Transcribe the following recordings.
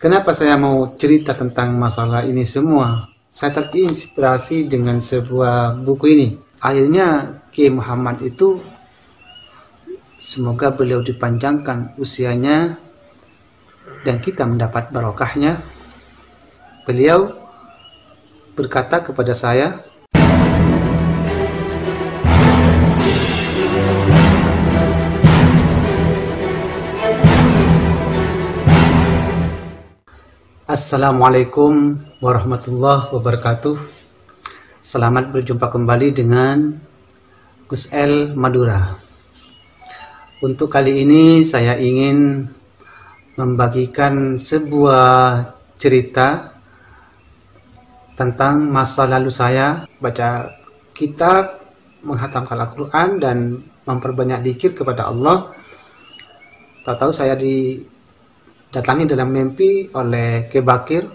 Kenapa saya mau cerita tentang masalah ini semua? Saya terinspirasi dengan sebuah buku ini. Akhirnya Kiai Muhammad itu, semoga beliau dipanjangkan usianya dan kita mendapat barokahnya. Beliau berkata kepada saya, Assalamualaikum warahmatullahi wabarakatuh. Selamat berjumpa kembali dengan Gus El Madura. Untuk kali ini saya ingin membagikan sebuah cerita tentang masa lalu saya baca kitab, menghatamkan Al-Quran dan memperbanyak zikir kepada Allah. Tahu saya didatangi dalam mimpi oleh Kiai Bakir.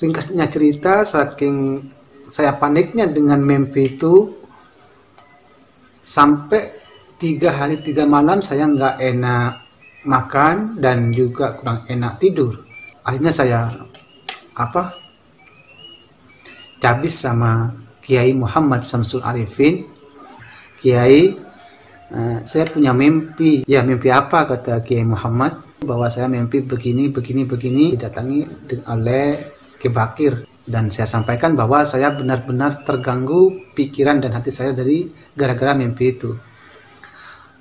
Ringkasnya cerita, saking saya paniknya dengan mimpi itu, sampai 3 hari 3 malam saya nggak enak makan dan juga kurang enak tidur. Akhirnya saya cabis sama Kiai Muhammad Samsul Arifin. Kiai, saya punya mimpi. Ya, mimpi apa? Kata Kiai Muhammad, bahwa saya mimpi begini didatangi oleh Kiai Bakir, dan saya sampaikan bahwa saya benar-benar terganggu pikiran dan hati saya dari gara-gara mimpi itu.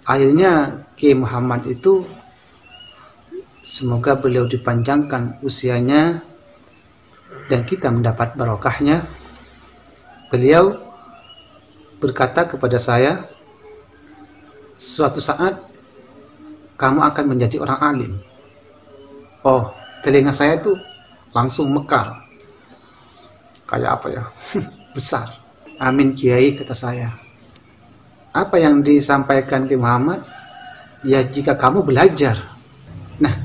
Akhirnya Kiai Muhammad itu, semoga beliau dipanjangkan usianya dan kita mendapat barokahnya. Beliau berkata kepada saya, suatu saat kamu akan menjadi orang alim. Oh, telinga saya itu langsung mekar. Kayak apa ya? Besar. Amin Kiai, kata saya. Apa yang disampaikan Kiai Muhammad? Ya, jika kamu belajar. Nah,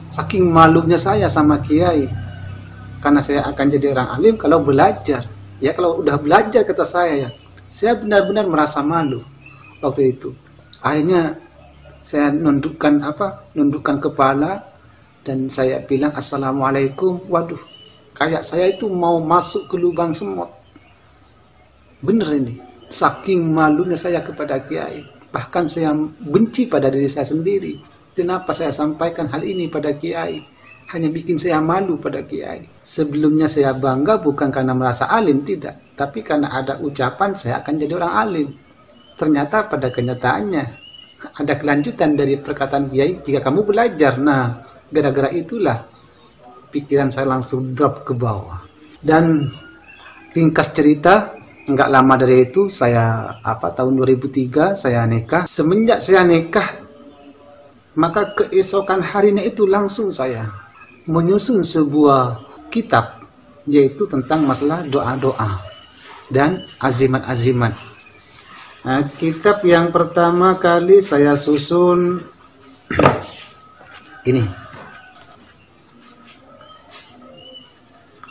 saking malunya saya sama Kiai, karena saya akan jadi orang alim kalau belajar. Ya, kalau udah belajar, kata saya, ya, saya benar-benar merasa malu waktu itu. Akhirnya saya nundukkan kepala dan saya bilang assalamualaikum. Waduh, kayak saya itu mau masuk ke lubang semut. Bener ini, saking malunya saya kepada Kiai. Bahkan saya benci pada diri saya sendiri. Kenapa saya sampaikan hal ini pada Kiai? Hanya bikin saya malu pada Kiai. Sebelumnya saya bangga bukan karena merasa alim, tidak, tapi karena ada ucapan saya akan jadi orang alim. Ternyata pada kenyataannya ada kelanjutan dari perkataan Kiai, jika kamu belajar. Nah, gara-gara itulah pikiran saya langsung drop ke bawah. Dan ringkas cerita, nggak lama dari itu saya tahun 2003 saya nikah. Semenjak saya nikah, maka keesokan harinya itu langsung saya menyusun sebuah kitab, yaitu tentang masalah doa-doa dan azimat-azimat. Nah, kitab yang pertama kali saya susun ini.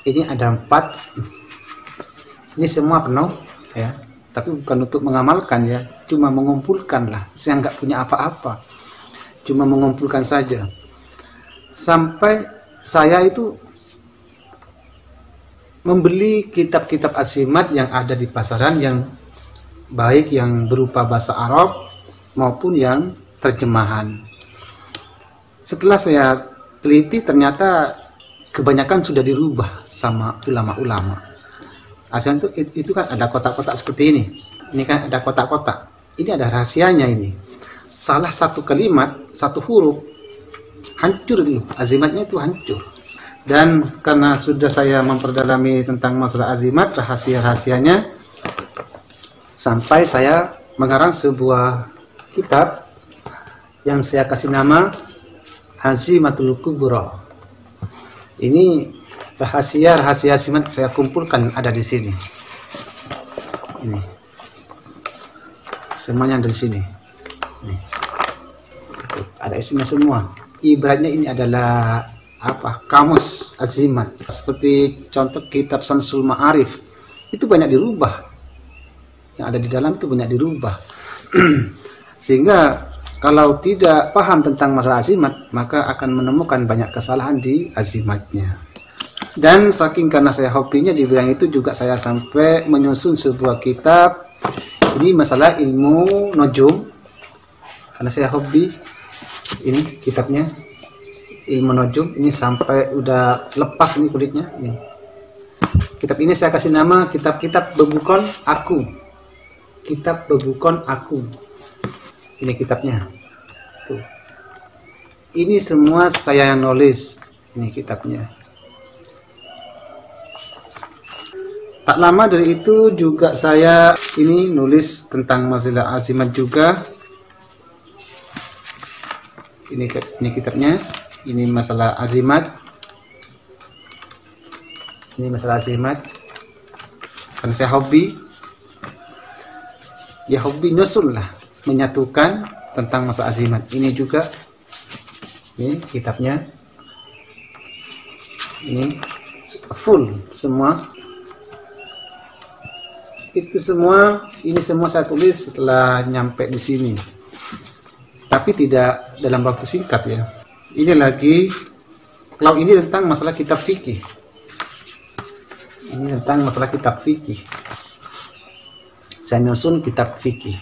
Ini ada 4. Ini semua penuh, ya. Tapi bukan untuk mengamalkan, ya. Cuma mengumpulkan lah. Saya nggak punya apa-apa. Cuma mengumpulkan saja. Sampai saya itu membeli kitab-kitab azimat yang ada di pasaran, yang baik yang berupa bahasa Arab maupun yang terjemahan. Setelah saya teliti, ternyata kebanyakan sudah dirubah sama ulama-ulama. Asalnya itu kan ada kotak-kotak seperti ini. Ini kan ada kotak-kotak. Ini ada rahasianya ini. Salah satu kalimat, satu huruf, hancur dulu. Azimatnya itu hancur. Dan karena sudah saya memperdalami tentang masalah azimat, rahasia-rahasianya, sampai saya mengarang sebuah kitab yang saya kasih nama Azimatul Kubra. Ini rahasia-rahasia azimat saya kumpulkan, ada di sini. Ini semuanya ada di sini. Nih. Ada isinya semua. Ibaratnya ini adalah kamus azimat. Seperti contoh kitab Samsul Ma'arif, itu banyak dirubah. Yang ada di dalam itu banyak dirubah. Sehingga kalau tidak paham tentang masalah azimat, maka akan menemukan banyak kesalahan di azimatnya. Dan saking karena saya hobinya di bidang itu juga, saya sampai menyusun sebuah kitab. Ini masalah ilmu nujum, karena saya hobi. Ini kitabnya ilmu nujum, ini sampai udah lepas ini kulitnya. Ini kitab ini saya kasih nama kitab-kitab bebukon aku. Kitab bebukon aku. Ini kitabnya. Tuh. Ini semua saya yang nulis. Ini kitabnya. Tak lama dari itu juga saya ini nulis tentang masalah azimat juga. Ini kitabnya. Ini masalah azimat. Ini masalah azimat. Karena saya hobi. Ya hobi nyusun lah, menyatukan tentang masalah azimat. Ini juga. Ini kitabnya. Ini full semua. Itu semua, ini semua saya tulis setelah nyampe di sini. Tapi tidak dalam waktu singkat ya. Ini lagi, kalau ini tentang masalah kitab fikih. Ini tentang masalah kitab fikih. Saya nyusun kitab fikih.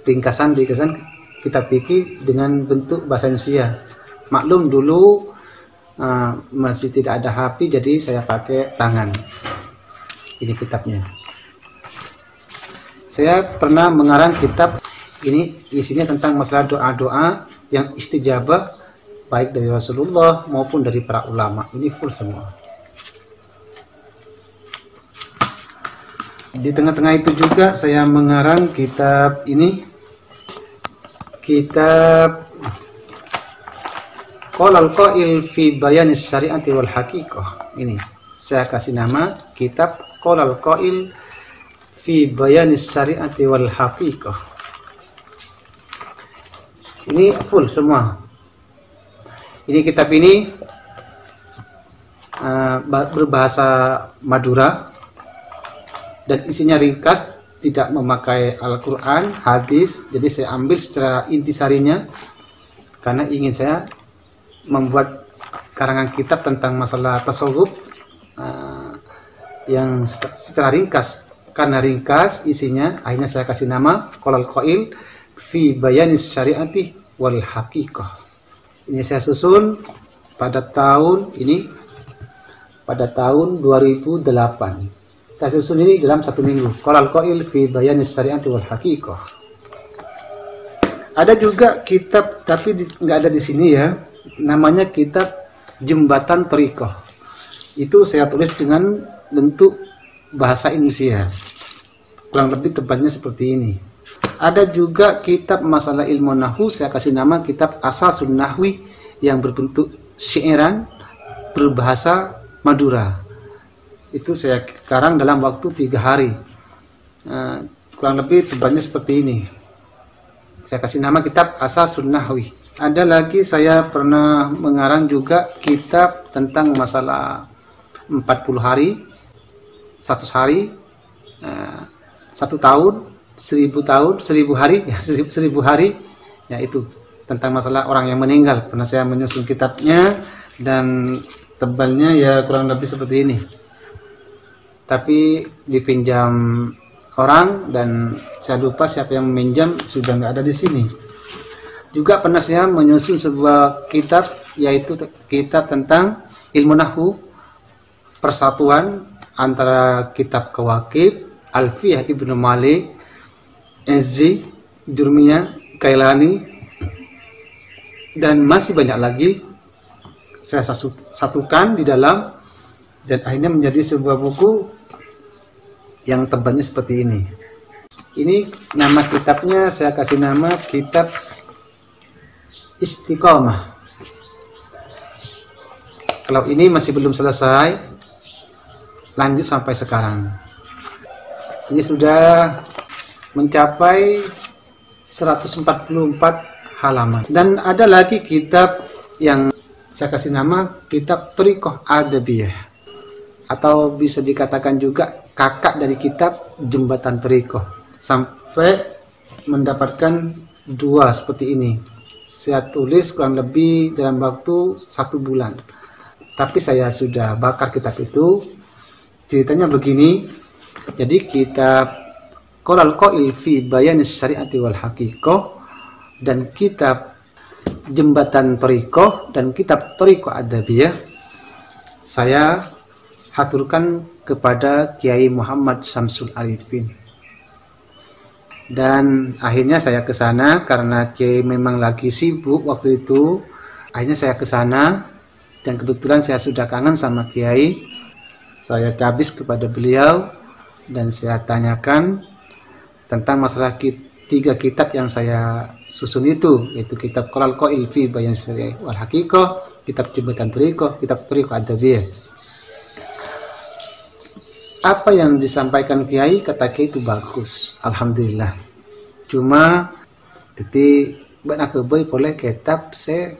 Ringkasan kitab fikih dengan bentuk bahasa Indonesia. Maklum dulu masih tidak ada HP, jadi saya pakai tangan. Ini kitabnya. Saya pernah mengarang kitab ini, isinya tentang masalah doa-doa yang istijabah baik dari Rasulullah maupun dari para ulama. Ini full semua. Di tengah-tengah itu juga saya mengarang kitab ini, kitab Qaulul Qail fi Bayanis Syari'ati wal Haqiqah. Ini saya kasih nama kitab Qaulul Qail fi Bayanis Syari'ati wal Haqiqah. Ini full semua. Ini kitab ini berbahasa Madura dan isinya ringkas, tidak memakai Al-Quran, hadis. Jadi saya ambil secara intisarinya karena ingin saya membuat karangan kitab tentang masalah tasawuf yang secara ringkas. Karena ringkas isinya, akhirnya saya kasih nama Qaulul Qail fi Bayanis Syari'ati wal Haqiqah. Ini saya susun pada tahun 2008. Saya susun ini dalam 1 minggu. Qaulul Qail fi Bayanis Syari'ati wal Haqiqah. Ada juga kitab, tapi nggak ada di sini ya. Namanya kitab Jembatan Thariqah. Itu saya tulis dengan bentuk bahasa Indonesia. Kurang lebih tebalnya seperti ini. Ada juga kitab masalah ilmu nahwu, saya kasih nama kitab Asasun Nahwi yang berbentuk syairan berbahasa Madura. Itu saya karang dalam waktu 3 hari. Kurang lebih tebalnya seperti ini. Saya kasih nama kitab Asasun Nahwi. Ada lagi saya pernah mengarang juga kitab tentang masalah 40 hari, 100 hari, 1 tahun, 1000 tahun, 1000 hari, 1000 hari, ya itu tentang masalah orang yang meninggal. Pernah saya menyusun kitabnya dan tebalnya ya kurang lebih seperti ini. Tapi dipinjam orang dan saya lupa siapa yang meminjam, sudah nggak ada di sini. Juga pernah saya menyusun sebuah kitab, yaitu kitab tentang ilmu nahwu, persatuan antara kitab Kawakib, Alfiyah Ibnu Malik, Izzi, Jurmiyah, Kailani, dan masih banyak lagi. Saya satukan di dalam dan akhirnya menjadi sebuah buku yang tebalnya seperti ini. Ini nama kitabnya saya kasih nama kitab Istiqomah. Kalau ini masih belum selesai, lanjut sampai sekarang. Ini sudah mencapai 144 halaman. Dan ada lagi kitab yang saya kasih nama kitab Thariqah Adabiyah, atau bisa dikatakan juga kakak dari kitab Jembatan Thariqah, sampai mendapatkan dua seperti ini. Saya tulis kurang lebih dalam waktu 1 bulan. Tapi saya sudah bakar kitab itu. Ceritanya begini. Jadi kitab Qalal Qail fi Bayanis Syariati wal Haqiqah dan kitab Jembatan Thariqah dan kitab Thariqah Adabiyah saya haturkan kepada Kiai Muhammad Syamsul Arifin. Dan akhirnya saya ke sana karena Kiai memang lagi sibuk waktu itu. Akhirnya saya ke sana dan kebetulan saya sudah kangen sama Kiai. Saya tabis kepada beliau dan saya tanyakan tentang masalah 3 kitab yang saya susun itu, yaitu kitab Qalal Qail fi Bayan Syari'i wal Haqiqah, kitab Jembatan Thariqah, kitab Thariqah Adabiyah. Apa yang disampaikan Kiai, kata Kiai itu bagus, alhamdulillah. Cuma tapi banyak kebay boleh kitab saya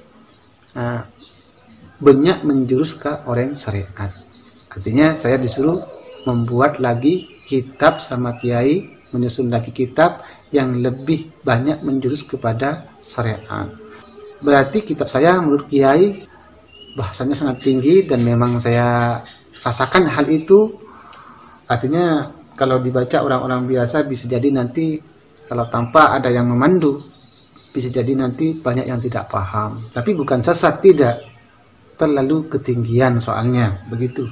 banyak menjurus ke orang syariat. Artinya saya disuruh membuat lagi kitab sama Kiai, menyusun lagi kitab yang lebih banyak menjurus kepada syariat. Berarti kitab saya menurut Kiai bahasanya sangat tinggi dan memang saya rasakan hal itu. Artinya kalau dibaca orang-orang biasa bisa jadi nanti kalau tanpa ada yang memandu bisa jadi nanti banyak yang tidak paham. Tapi bukan sesat, tidak, terlalu ketinggian soalnya begitu.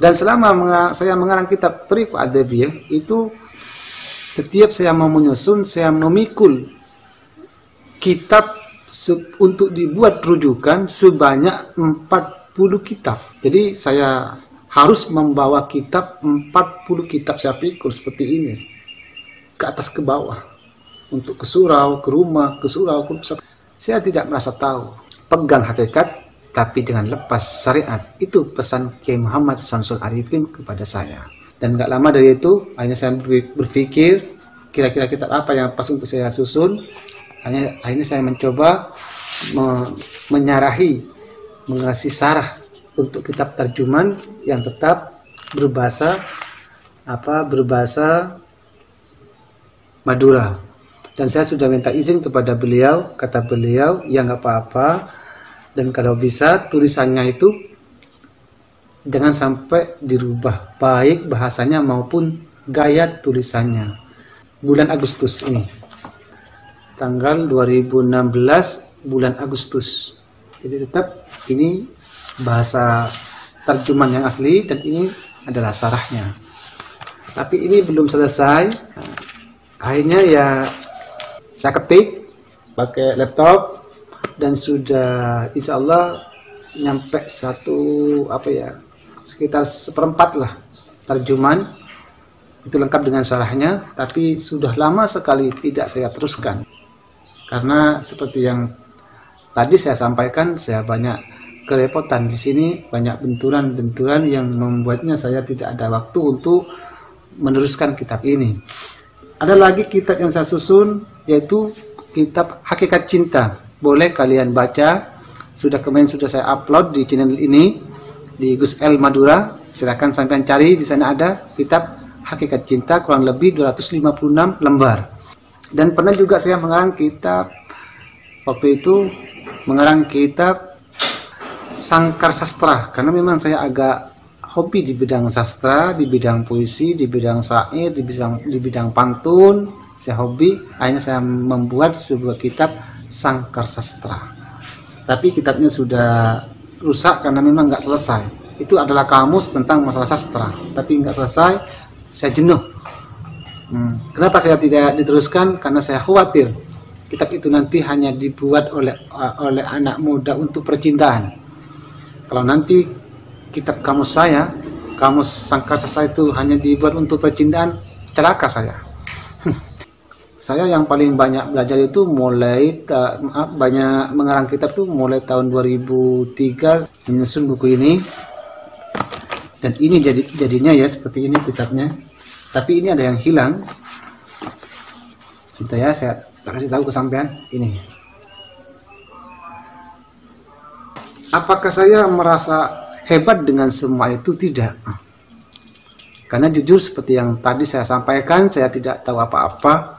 Dan selama saya mengarang kitab Thariqah Adabiyah itu, setiap saya mau menyusun, saya memikul kitab untuk dibuat rujukan sebanyak 40 kitab. Jadi saya harus membawa kitab 40 kitab, saya pikul seperti ini, ke atas ke bawah, untuk ke surau, ke rumah, ke surau, ke pusat. Saya tidak merasa tahu, pegang hakikat tapi jangan lepas syariat. Itu pesan Kiai Muhammad Syamsul Arifin kepada saya. Dan nggak lama dari itu, akhirnya saya berpikir kira-kira kitab apa yang pas untuk saya susun. Akhirnya saya mencoba menyarahi, mengasih sarah untuk kitab terjemahan yang tetap berbahasa Madura. Dan saya sudah minta izin kepada beliau, kata beliau, ya nggak apa-apa. Dan kalau bisa tulisannya itu jangan sampai dirubah, baik bahasanya maupun gaya tulisannya. Bulan Agustus ini, tanggal 2016 bulan Agustus. Jadi tetap ini bahasa terjemahan yang asli dan ini adalah sarahnya. Tapi ini belum selesai. Akhirnya ya saya ketik pakai laptop dan sudah insya Allah nyampe sekitar 1/4 lah terjemahan. Itu lengkap dengan syarahnya, tapi sudah lama sekali tidak saya teruskan. Karena seperti yang tadi saya sampaikan, saya banyak kerepotan di sini, banyak benturan-benturan yang membuatnya saya tidak ada waktu untuk meneruskan kitab ini. Ada lagi kitab yang saya susun, yaitu kitab Hakikat Cinta. Boleh kalian baca, kemarin sudah saya upload di channel ini, di Gus El Madura. Silahkan sampai cari, di sana ada kitab Hakikat Cinta, kurang lebih 256 lembar. Dan pernah juga saya mengarang kitab, waktu itu mengarang kitab Sangkar Sastra, karena memang saya agak hobi di bidang sastra, di bidang puisi, di bidang syair, di bidang pantun, saya hobi. Akhirnya saya membuat sebuah kitab Sangkar Sastra. Tapi kitabnya sudah rusak karena memang nggak selesai. Itu adalah kamus tentang masalah sastra, tapi nggak selesai. Saya jenuh. Kenapa saya tidak diteruskan? Karena saya khawatir kitab itu nanti hanya dibuat oleh anak muda untuk percintaan. Kalau nanti kitab kamus Sangkar Sastra itu hanya dibuat untuk percintaan, celaka saya. Saya yang paling banyak belajar itu banyak mengarang kitab itu mulai tahun 2003 menyusun buku ini. Dan ini jadinya ya seperti ini kitabnya. Tapi ini ada yang hilang. Sebentar ya, saya kasih tahu ke sampean ini. Apakah saya merasa hebat dengan semua itu? Tidak. Karena jujur seperti yang tadi saya sampaikan, saya tidak tahu apa-apa.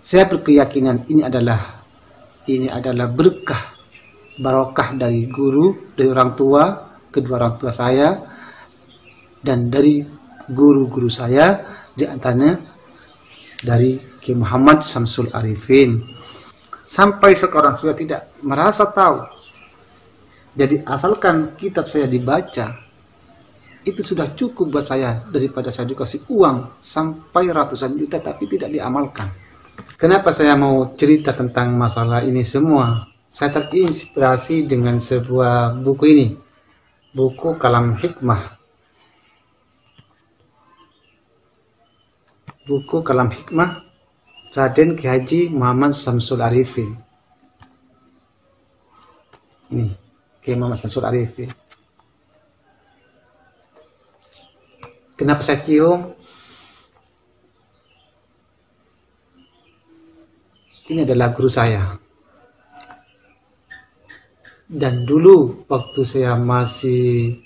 Saya berkeyakinan ini adalah berkah, barokah dari guru, dari orang tua, kedua orang tua saya, dan dari guru-guru saya, di antaranya dari Kiai Muhammad Samsul Arifin. Sampai sekarang saya tidak merasa tahu. Jadi asalkan kitab saya dibaca, itu sudah cukup buat saya, daripada saya dikasih uang sampai ratusan juta tapi tidak diamalkan. Kenapa saya mau cerita tentang masalah ini semua? Saya terinspirasi dengan sebuah buku ini, buku Kalam Hikmah. Buku Kalam Hikmah Raden Ki Haji Muhammad Samsul Arifin. Ini Ki Muhammad Samsul Arifin. Kenapa saya cium? Ini adalah guru saya. Dan dulu waktu saya masih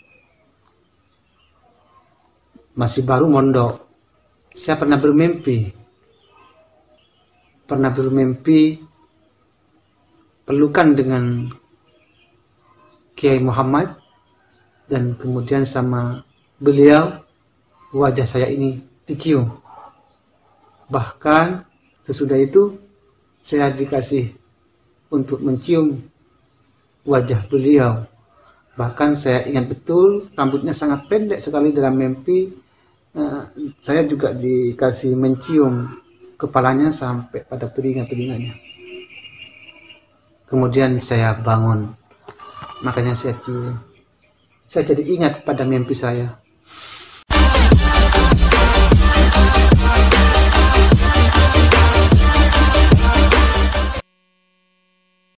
baru mondok, saya pernah bermimpi pelukan dengan Kiai Muhammad, dan kemudian sama beliau wajah saya ini dicium. Bahkan sesudah itu saya dikasih untuk mencium wajah beliau. Bahkan saya ingat betul rambutnya sangat pendek sekali dalam mimpi. Saya juga dikasih mencium kepalanya sampai pada telinga-telinganya. Kemudian saya bangun, makanya saya cium. Saya jadi ingat pada mimpi saya.